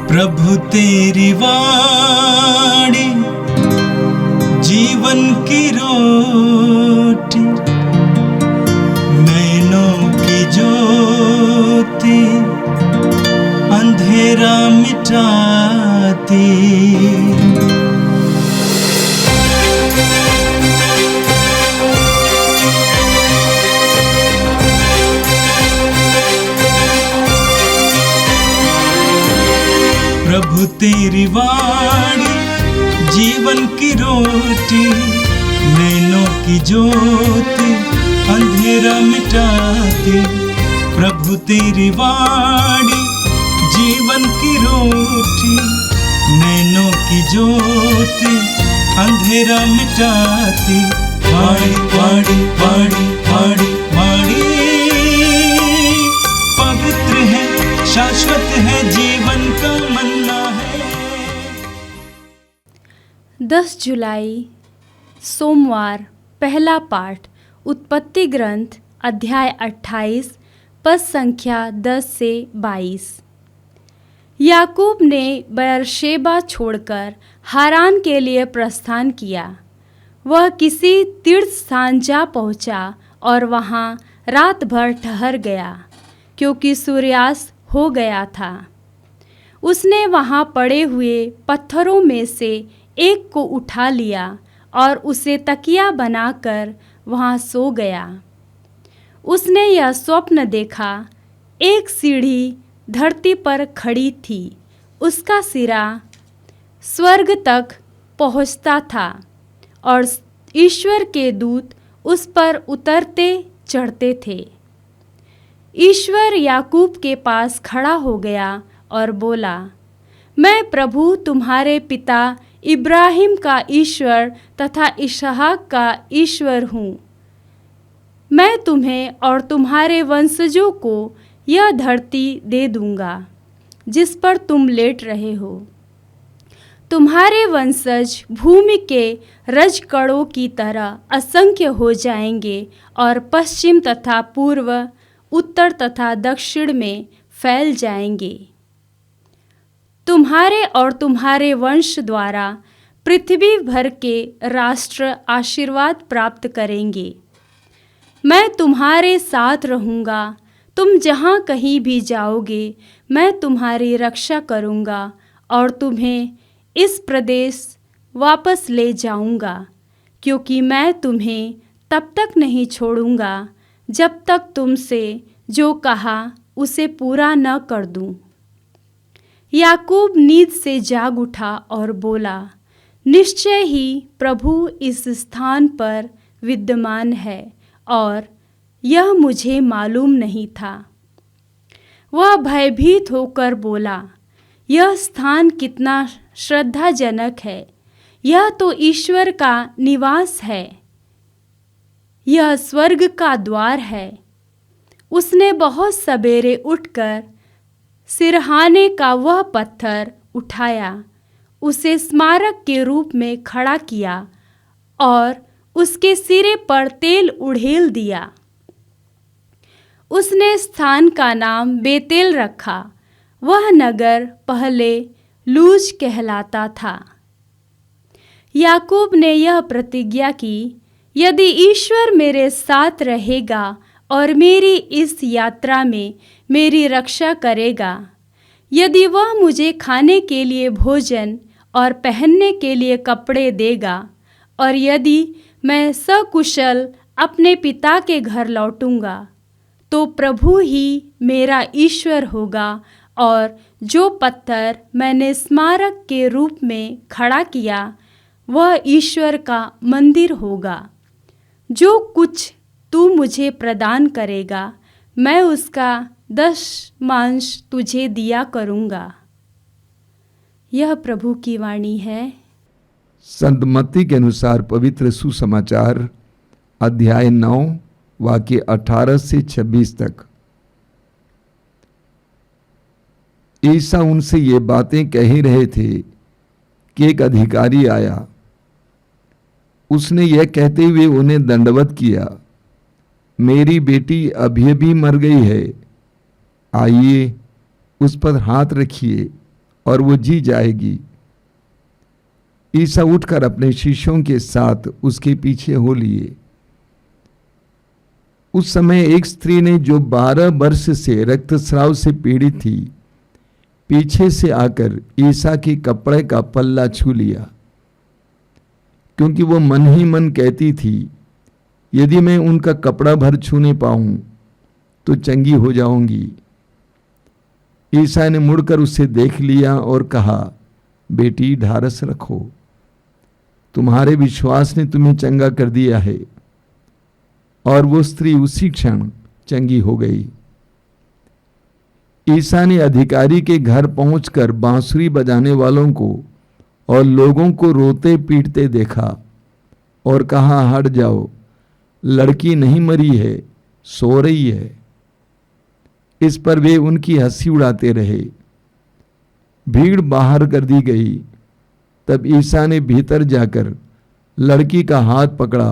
प्रभु तेरी वाणी जीवन की रोटी, नैनों की ज्योति अंधेरा मिटाती। प्रभु तेरी वाणी जीवन की रोटी, नैनों की ज्योति अंधेरा मिटाती। प्रभु तेरी वाणी जीवन की रोटी, नैनों की ज्योति अंधेरा मिटाती। वाणी वाणी वाणी वाणी वाणी पवित्र है, शाश्वत है, जीवन का मन्ना है। 10 जुलाई सोमवार। पहला पाठ उत्पत्ति ग्रंथ अध्याय 28 पद संख्या 10 से 22। याकूब ने बेरशेबा छोड़कर हारान के लिए प्रस्थान किया। वह किसी तीर्थ स्थान जा पहुंचा और वहां रात भर ठहर गया, क्योंकि सूर्यास्त हो गया था। उसने वहां पड़े हुए पत्थरों में से एक को उठा लिया और उसे तकिया बनाकर वहां सो गया। उसने यह स्वप्न देखा, एक सीढ़ी धरती पर खड़ी थी, उसका सिरा स्वर्ग तक पहुंचता था और ईश्वर के दूत उस पर उतरते चढ़ते थे। ईश्वर याकूब के पास खड़ा हो गया और बोला, मैं प्रभु तुम्हारे पिता इब्राहिम का ईश्वर तथा इसहाक का ईश्वर हूँ। मैं तुम्हें और तुम्हारे वंशजों को यह धरती दे दूँगा जिस पर तुम लेट रहे हो। तुम्हारे वंशज भूमि के रजकणों की तरह असंख्य हो जाएंगे और पश्चिम तथा पूर्व, उत्तर तथा दक्षिण में फैल जाएंगे। तुम्हारे और तुम्हारे वंश द्वारा पृथ्वी भर के राष्ट्र आशीर्वाद प्राप्त करेंगे। मैं तुम्हारे साथ रहूँगा, तुम जहाँ कहीं भी जाओगे मैं तुम्हारी रक्षा करूँगा और तुम्हें इस प्रदेश वापस ले जाऊँगा, क्योंकि मैं तुम्हें तब तक नहीं छोड़ूँगा जब तक तुमसे जो कहा उसे पूरा न कर दूँ। याकूब नींद से जाग उठा और बोला, निश्चय ही प्रभु इस स्थान पर विद्यमान है और यह मुझे मालूम नहीं था। वह भयभीत होकर बोला, यह स्थान कितना श्रद्धाजनक है, यह तो ईश्वर का निवास है, यह स्वर्ग का द्वार है। उसने बहुत सवेरे उठकर सिरहाने का वह पत्थर उठाया, उसे स्मारक के रूप में खड़ा किया और उसके सिरे पर तेल उड़ेल दिया। उसने स्थान का नाम बेतेल रखा। वह नगर पहले लूज कहलाता था। याकूब ने यह प्रतिज्ञा की, यदि ईश्वर मेरे साथ रहेगा और मेरी इस यात्रा में मेरी रक्षा करेगा, यदि वह मुझे खाने के लिए भोजन और पहनने के लिए कपड़े देगा, और यदि मैं सकुशल अपने पिता के घर लौटूंगा, तो प्रभु ही मेरा ईश्वर होगा और जो पत्थर मैंने स्मारक के रूप में खड़ा किया वह ईश्वर का मंदिर होगा। जो कुछ तू मुझे प्रदान करेगा मैं उसका 10वांश तुझे दिया करूँगा। यह प्रभु की वाणी है। संत मत्ती के अनुसार पवित्र सुसमाचार अध्याय 9 वाक्य 18 से 26 तक। ईसा उनसे ये बातें कह ही रहे थे कि एक अधिकारी आया। उसने यह कहते हुए उन्हें दंडवत किया, मेरी बेटी अभी मर गई है, आइए उस पर हाथ रखिए और वो जी जाएगी। ईसा उठकर अपने शिष्यों के साथ उसके पीछे हो लिए। उस समय एक स्त्री ने, जो 12 वर्ष से रक्तस्राव से पीड़ित थी, पीछे से आकर ईसा के कपड़े का पल्ला छू लिया, क्योंकि वो मन ही मन कहती थी, यदि मैं उनका कपड़ा भर छूने पाऊं तो चंगी हो जाऊंगी। ईसा ने मुड़कर उसे देख लिया और कहा, बेटी ढारस रखो, तुम्हारे विश्वास ने तुम्हें चंगा कर दिया है। और वो स्त्री उसी क्षण चंगी हो गई। ईसा ने अधिकारी के घर पहुंचकर बांसुरी बजाने वालों को और लोगों को रोते पीटते देखा और कहा, हट जाओ, लड़की नहीं मरी है, सो रही है। इस पर वे उनकी हंसी उड़ाते रहे। भीड़ बाहर कर दी गई। तब ईसा ने भीतर जाकर लड़की का हाथ पकड़ा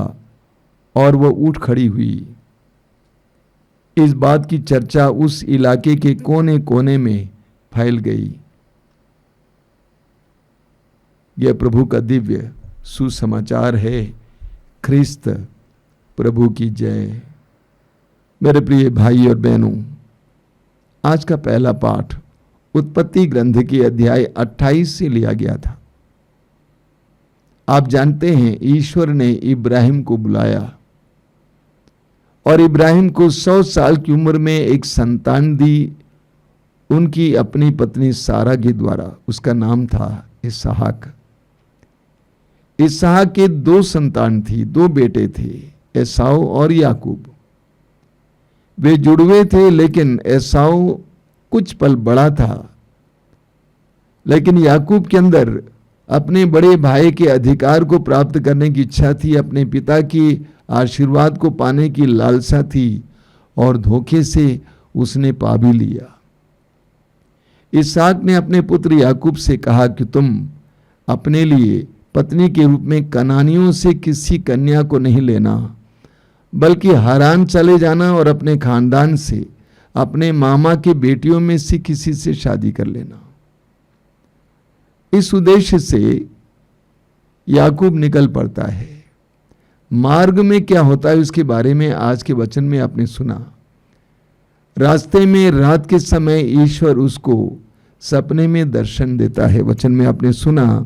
और वो उठ खड़ी हुई। इस बात की चर्चा उस इलाके के कोने कोने में फैल गई। यह प्रभु का दिव्य सुसमाचार है। ख्रिस्त प्रभु की जय। मेरे प्रिय भाई और बहनों, आज का पहला पाठ उत्पत्ति ग्रंथ के अध्याय 28 से लिया गया था। आप जानते हैं, ईश्वर ने इब्राहिम को बुलाया और इब्राहिम को 100 साल की उम्र में एक संतान दी, उनकी अपनी पत्नी सारा के द्वारा। उसका नाम था इसहाक। इसहाक के 2 संतान थी, 2 बेटे थे, एसाव और याकूब। वे जुड़वे थे, लेकिन एसाव कुछ पल बड़ा था। लेकिन याकूब के अंदर अपने बड़े भाई के अधिकार को प्राप्त करने की इच्छा थी, अपने पिता की आशीर्वाद को पाने की लालसा थी, और धोखे से उसने पा भी लिया। इसहाक ने अपने पुत्र याकूब से कहा कि तुम अपने लिए पत्नी के रूप में कनानियों से किसी कन्या को नहीं लेना, बल्कि हारान चले जाना और अपने खानदान से, अपने मामा के बेटियों में से किसी से शादी कर लेना। इस उद्देश्य से याकूब निकल पड़ता है। मार्ग में क्या होता है उसके बारे में आज के वचन में आपने सुना। रास्ते में रात के समय ईश्वर उसको सपने में दर्शन देता है। वचन में आपने सुना,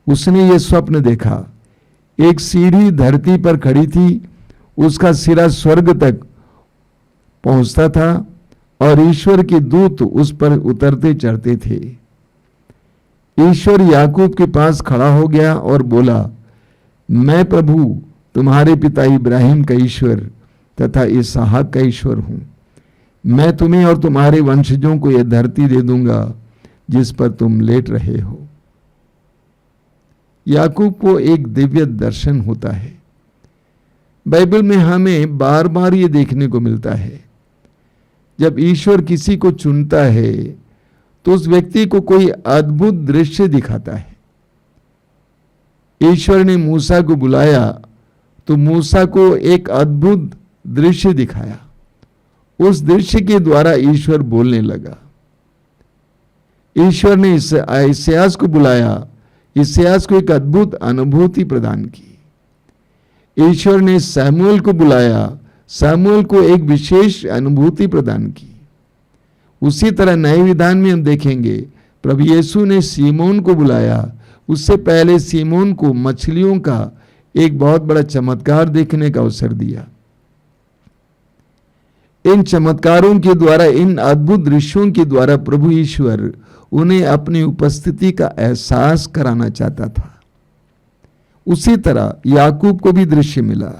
उसने ये स्वप्न देखा, एक सीढ़ी धरती पर खड़ी थी, उसका सिरा स्वर्ग तक पहुंचता था और ईश्वर के दूत उस पर उतरते चढ़ते थे। ईश्वर याकूब के पास खड़ा हो गया और बोला, मैं प्रभु तुम्हारे पिता इब्राहिम का ईश्वर तथा इसहाक का ईश्वर हूं। मैं तुम्हें और तुम्हारे वंशजों को यह धरती दे दूंगा जिस पर तुम लेट रहे हो। याकूब को एक दिव्य दर्शन होता है। बाइबल में हमें बार बार ये देखने को मिलता है, जब ईश्वर किसी को चुनता है तो उस व्यक्ति को कोई अद्भुत दृश्य दिखाता है। ईश्वर ने मूसा को बुलाया तो मूसा को एक अद्भुत दृश्य दिखाया। उस दृश्य के द्वारा ईश्वर बोलने लगा। ईश्वर ने इस्यास को बुलाया, इस्यास को एक अद्भुत अनुभूति प्रदान की। ईश्वर ने सैमुएल को बुलाया, सैमुएल को एक विशेष अनुभूति प्रदान की। उसी तरह नए विधान में हम देखेंगे, प्रभु यीशु ने सीमोन को बुलाया, उससे पहले सीमोन को मछलियों का एक बहुत बड़ा चमत्कार देखने का अवसर दिया। इन चमत्कारों के द्वारा, इन अद्भुत दृश्यों के द्वारा प्रभु ईश्वर उन्हें अपनी उपस्थिति का एहसास कराना चाहता था। उसी तरह याकूब को भी दृश्य मिला।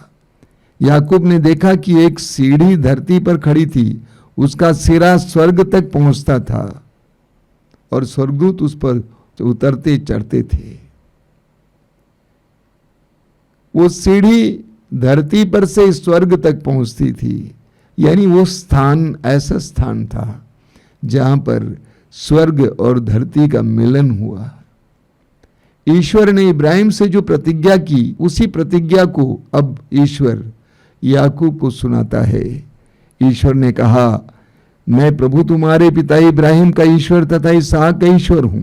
याकूब ने देखा कि एक सीढ़ी धरती पर खड़ी थी, उसका सिरा स्वर्ग तक पहुंचता था और स्वर्गदूत उस पर उतरते चढ़ते थे। वो सीढ़ी धरती पर से स्वर्ग तक पहुंचती थी, यानी वो स्थान ऐसा स्थान था जहां पर स्वर्ग और धरती का मिलन हुआ। ईश्वर ने इब्राहिम से जो प्रतिज्ञा की, उसी प्रतिज्ञा को अब ईश्वर याकूब को सुनाता है। ईश्वर ने कहा, मैं प्रभु तुम्हारे पिता इब्राहिम का ईश्वर तथा इसहाक का ईश्वर हूं।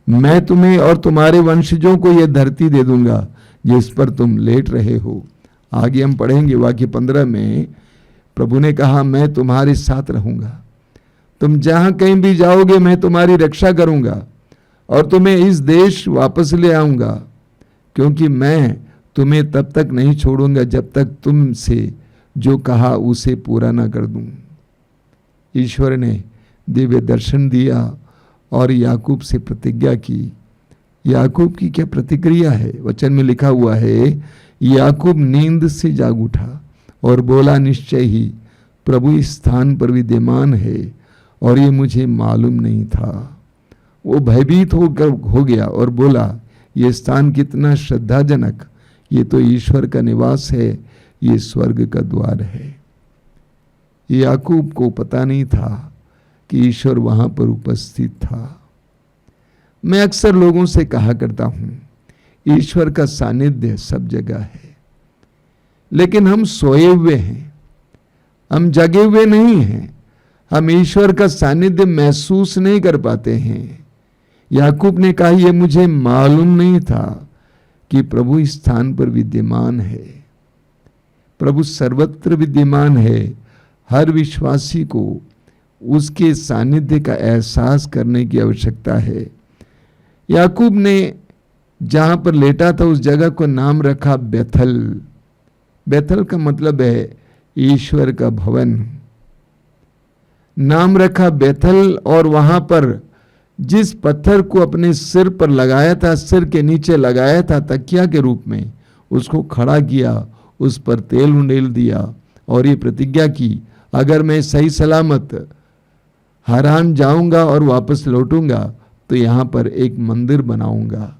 मैं तुम्हें और तुम्हारे वंशजों को यह धरती दे दूंगा जिस पर तुम लेट रहे हो। आगे हम पढ़ेंगे वाक्य 15 में प्रभु ने कहा, मैं तुम्हारे साथ रहूंगा, तुम जहां कहीं भी जाओगे मैं तुम्हारी रक्षा करूंगा और तुम्हें इस देश वापस ले आऊंगा, क्योंकि मैं तुम्हें तब तक नहीं छोड़ूंगा जब तक तुमसे जो कहा उसे पूरा ना कर दूं। ईश्वर ने दिव्य दर्शन दिया और याकूब से प्रतिज्ञा की। याकूब की क्या प्रतिक्रिया है? वचन में लिखा हुआ है, याकूब नींद से जाग उठा और बोला, निश्चय ही प्रभु इस स्थान पर विद्यमान है और ये मुझे मालूम नहीं था। वो भयभीत हो गया और बोला, ये स्थान कितना श्रद्धाजनक, ये तो ईश्वर का निवास है, ये स्वर्ग का द्वार है। याकूब को पता नहीं था कि ईश्वर वहां पर उपस्थित था। मैं अक्सर लोगों से कहा करता हूं, ईश्वर का सानिध्य सब जगह है, लेकिन हम सोए हुए हैं, हम जगे हुए नहीं हैं, हम ईश्वर का सानिध्य महसूस नहीं कर पाते हैं। याकूब ने कहा, यह मुझे मालूम नहीं था कि प्रभु इस स्थान पर विद्यमान है। प्रभु सर्वत्र विद्यमान है। हर विश्वासी को उसके सानिध्य का एहसास करने की आवश्यकता है। याकूब ने जहां पर लेटा था उस जगह को नाम रखा बेथल। बेथल का मतलब है ईश्वर का भवन। नाम रखा बेथल, और वहां पर जिस पत्थर को अपने सिर पर लगाया था, सिर के नीचे लगाया था तकिया के रूप में, उसको खड़ा किया, उस पर तेल उंडेल दिया और ये प्रतिज्ञा की, अगर मैं सही सलामत हरान जाऊंगा और वापस लौटूंगा तो यहां पर एक मंदिर बनाऊंगा।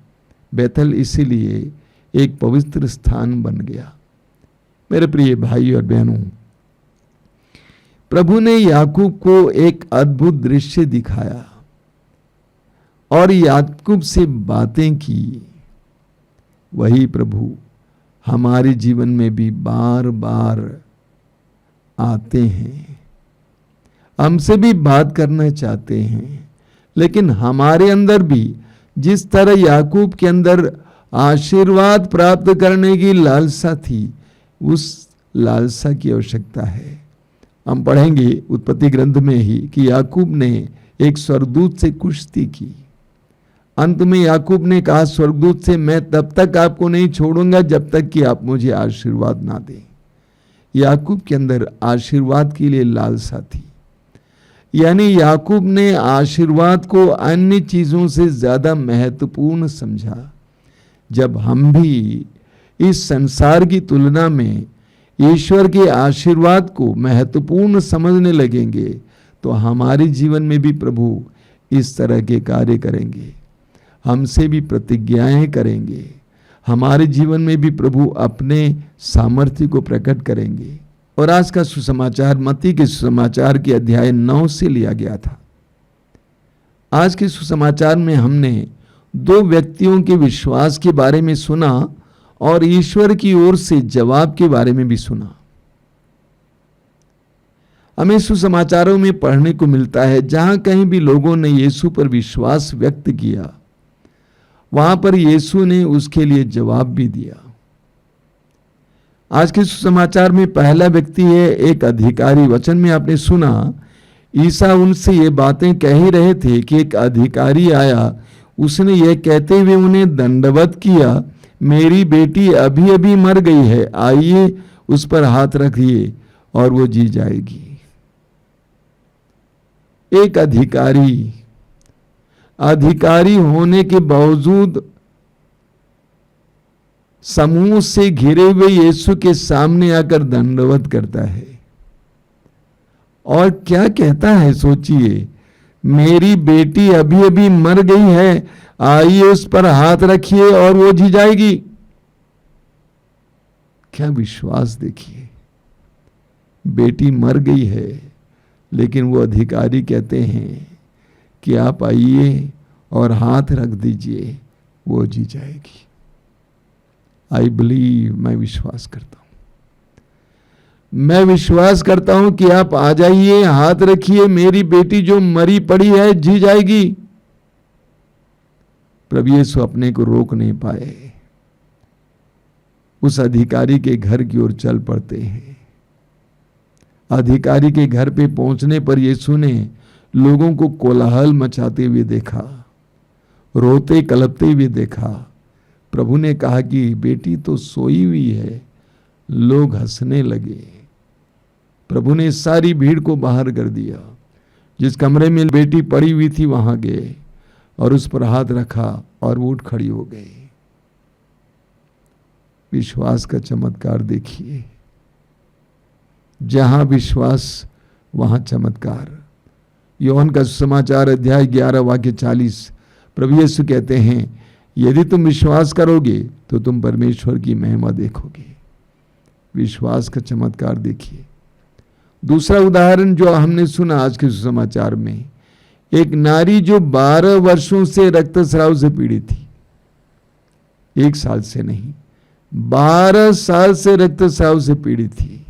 बेथल इसीलिए एक पवित्र स्थान बन गया। मेरे प्रिय भाई और बहनों, प्रभु ने याकूब को एक अद्भुत दृश्य दिखाया और याकूब से बातें की। वही प्रभु हमारे जीवन में भी बार बार आते हैं, हमसे भी बात करना चाहते हैं, लेकिन हमारे अंदर भी जिस तरह याकूब के अंदर आशीर्वाद प्राप्त करने की लालसा थी, उस लालसा की आवश्यकता है। हम पढ़ेंगे उत्पत्ति ग्रंथ में ही कि याकूब ने एक स्वर्गदूत से कुश्ती की। अंत में याकूब ने कहा स्वर्गदूत से, मैं तब तक आपको नहीं छोड़ूंगा जब तक कि आप मुझे आशीर्वाद ना दें। याकूब के अंदर आशीर्वाद के लिए लालसा थी, यानी याकूब ने आशीर्वाद को अन्य चीजों से ज्यादा महत्वपूर्ण समझा। जब हम भी इस संसार की तुलना में ईश्वर के आशीर्वाद को महत्वपूर्ण समझने लगेंगे तो हमारे जीवन में भी प्रभु इस तरह के कार्य करेंगे, हमसे भी प्रतिज्ञाएं करेंगे, हमारे जीवन में भी प्रभु अपने सामर्थ्य को प्रकट करेंगे। और आज का सुसमाचार मत्ती के सुसमाचार के अध्याय 9 से लिया गया था। आज के सुसमाचार में हमने 2 व्यक्तियों के विश्वास के बारे में सुना और ईश्वर की ओर से जवाब के बारे में भी सुना। हमें सुसमाचारों में पढ़ने को मिलता है जहां कहीं भी लोगों ने यीशु पर विश्वास व्यक्त किया, वहां पर यीशु ने उसके लिए जवाब भी दिया। आज के सुसमाचार में पहला व्यक्ति है एक अधिकारी। वचन में आपने सुना, ईसा उनसे ये बातें कह ही रहे थे कि एक अधिकारी आया, उसने ये कहते हुए उन्हें दंडवत किया, मेरी बेटी अभी अभी मर गई है, आइए उस पर हाथ रखिए और वो जी जाएगी। एक अधिकारी होने के बावजूद समूह से घिरे हुए यीशु के सामने आकर दंडवत करता है और क्या कहता है, सोचिए, मेरी बेटी अभी अभी मर गई है, आइए उस पर हाथ रखिए और वो जी जाएगी। क्या विश्वास देखिए, बेटी मर गई है लेकिन वो अधिकारी कहते हैं कि आप आइए और हाथ रख दीजिए, वो जी जाएगी। आई बिलीव, मैं विश्वास करता हूं, मैं विश्वास करता हूं कि आप आ जाइए, हाथ रखिए, मेरी बेटी जो मरी पड़ी है जी जाएगी। प्रभु यीशु अपने को रोक नहीं पाए, उस अधिकारी के घर की ओर चल पड़ते हैं। अधिकारी के घर पे पहुंचने पर यीशु ने लोगों को कोलाहल मचाते हुए देखा, रोते कलपते हुए देखा। प्रभु ने कहा कि बेटी तो सोई हुई है। लोग हंसने लगे। प्रभु ने सारी भीड़ को बाहर कर दिया। जिस कमरे में बेटी पड़ी हुई थी वहां गए और उस पर हाथ रखा और वो उठ खड़ी हो गई। विश्वास का चमत्कार देखिए, जहां विश्वास वहां चमत्कार। यूहन्ना का सुसमाचार अध्याय 11 वाक्य 40, प्रभु यीशु कहते हैं, यदि तुम विश्वास करोगे तो तुम परमेश्वर की महिमा देखोगे। विश्वास का चमत्कार देखिए। दूसरा उदाहरण जो हमने सुना आज के सुसमाचार में, एक नारी जो 12 वर्षों से रक्तस्राव से पीड़ित थी, 1 साल से नहीं, 12 साल से रक्तस्राव से पीड़ित थी।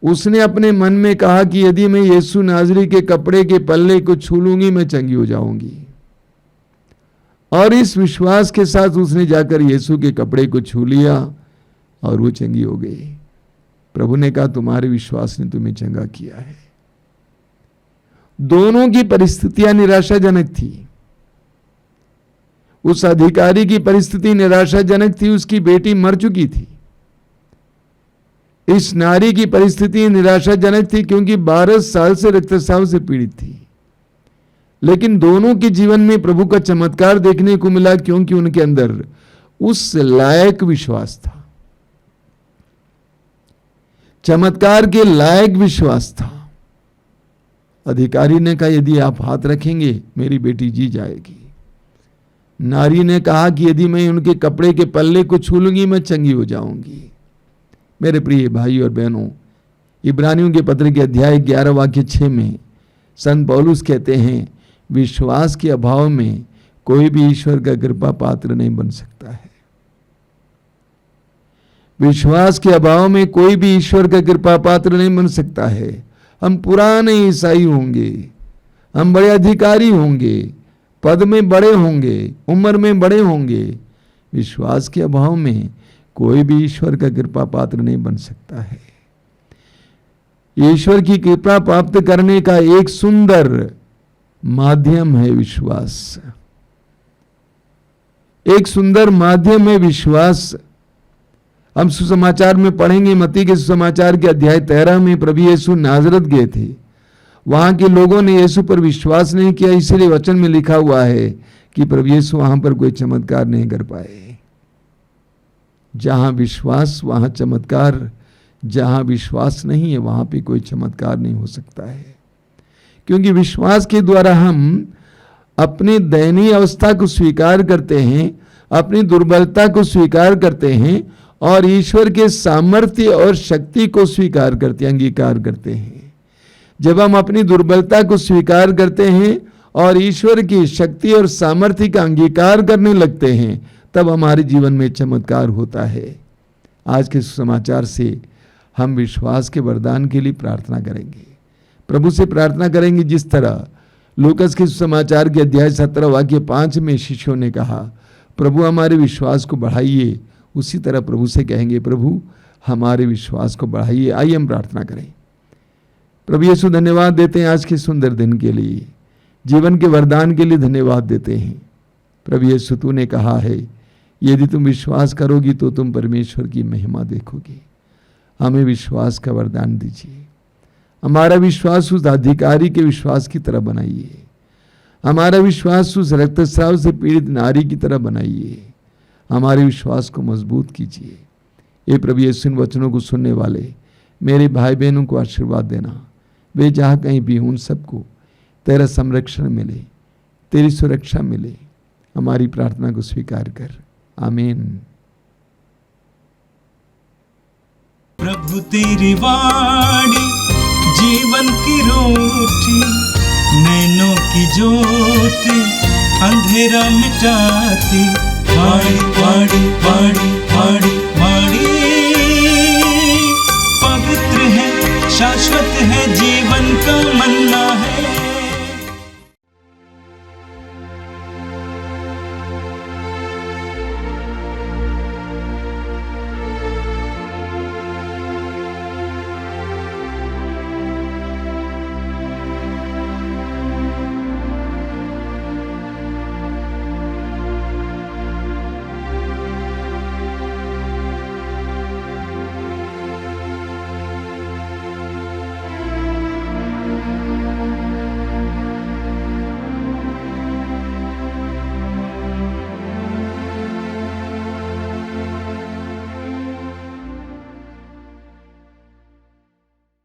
उसने अपने मन में कहा कि यदि मैं यीशु नाज़री के कपड़े के पल्ले को छू लूंगी मैं चंगी हो जाऊंगी। और इस विश्वास के साथ उसने जाकर यीशु के कपड़े को छू लिया और वो चंगी हो गई। प्रभु ने कहा तुम्हारे विश्वास ने तुम्हें चंगा किया है। दोनों की परिस्थितियां निराशाजनक थी। उस अधिकारी की परिस्थिति निराशाजनक थी, उसकी बेटी मर चुकी थी। इस नारी की परिस्थिति निराशाजनक थी क्योंकि 12 साल से रक्तस्राव से पीड़ित थी। लेकिन दोनों के जीवन में प्रभु का चमत्कार देखने को मिला क्योंकि उनके अंदर उस लायक विश्वास था, चमत्कार के लायक विश्वास था। अधिकारी ने कहा यदि आप हाथ रखेंगे मेरी बेटी जी जाएगी। नारी ने कहा कि यदि मैं उनके कपड़े के पल्ले को छू लूंगी मैं चंगी हो जाऊंगी। मेरे प्रिय भाई और बहनों, इब्रानियों के पत्र के अध्याय 11 वाक्य 6 में संत पौलुस कहते हैं, विश्वास के अभाव में कोई भी ईश्वर का कृपा पात्र नहीं बन सकता है। विश्वास के अभाव में कोई भी ईश्वर का कृपा पात्र नहीं बन सकता है। हम पुराने ईसाई होंगे, हम बड़े अधिकारी होंगे, पद में बड़े होंगे, उम्र में बड़े होंगे, विश्वास के अभाव में कोई भी ईश्वर का कृपा पात्र नहीं बन सकता है। ईश्वर की कृपा प्राप्त करने का एक सुंदर माध्यम है विश्वास। एक सुंदर माध्यम है विश्वास। हम सुसमाचार में पढ़ेंगे, मत्ती के सुसमाचार के अध्याय 13 में प्रभु यीशु नाजरत गए थे। वहां के लोगों ने यीशु पर विश्वास नहीं किया, इसलिए वचन में लिखा हुआ है कि प्रभु यीशु वहां पर कोई चमत्कार नहीं कर पाए। जहां विश्वास वहां चमत्कार, जहां विश्वास नहीं है वहां पे कोई चमत्कार नहीं हो सकता है। क्योंकि विश्वास के द्वारा हम अपनी दयनीय अवस्था को स्वीकार करते हैं, अपनी दुर्बलता को स्वीकार करते हैं और ईश्वर के सामर्थ्य और शक्ति को स्वीकार करते, अंगीकार करते हैं। जब हम अपनी दुर्बलता को स्वीकार करते हैं और ईश्वर की शक्ति और सामर्थ्य का अंगीकार करने लगते हैं, तब हमारे जीवन में चमत्कार होता है। आज के समाचार से हम विश्वास के वरदान के लिए प्रार्थना करेंगे, प्रभु से प्रार्थना करेंगे। जिस तरह लूकास के समाचार के अध्याय 17 वाक्य 5 में शिष्यों ने कहा, प्रभु हमारे विश्वास को बढ़ाइए, उसी तरह प्रभु से कहेंगे, प्रभु हमारे विश्वास को बढ़ाइए। आइए हम प्रार्थना करें। प्रभु यीशु धन्यवाद देते हैं आज के सुंदर दिन के लिए, जीवन के वरदान के लिए धन्यवाद देते हैं। प्रभु यीशु तूने कहा है यदि तुम विश्वास करोगी तो तुम परमेश्वर की महिमा देखोगी। हमें विश्वास का वरदान दीजिए। हमारा विश्वास उस अधिकारी के विश्वास की तरह बनाइए। हमारा विश्वास उस रक्तस्राव से पीड़ित नारी की तरह बनाइए। हमारे विश्वास को मजबूत कीजिए। ये प्रभु यीशु इन वचनों को सुनने वाले मेरे भाई बहनों को आशीर्वाद देना। वे जहाँ कहीं भी उन सबको तेरा संरक्षण मिले, तेरी सुरक्षा मिले। हमारी प्रार्थना को स्वीकार कर। आमीन। प्रभु तेरी वाणी जीवन की रोटी, नैनों की ज्योति अंधेरा मिटाती। वाणी वाणी वाणी वाणी वाणी पवित्र है, शाश्वत है, जीवन का मन्ना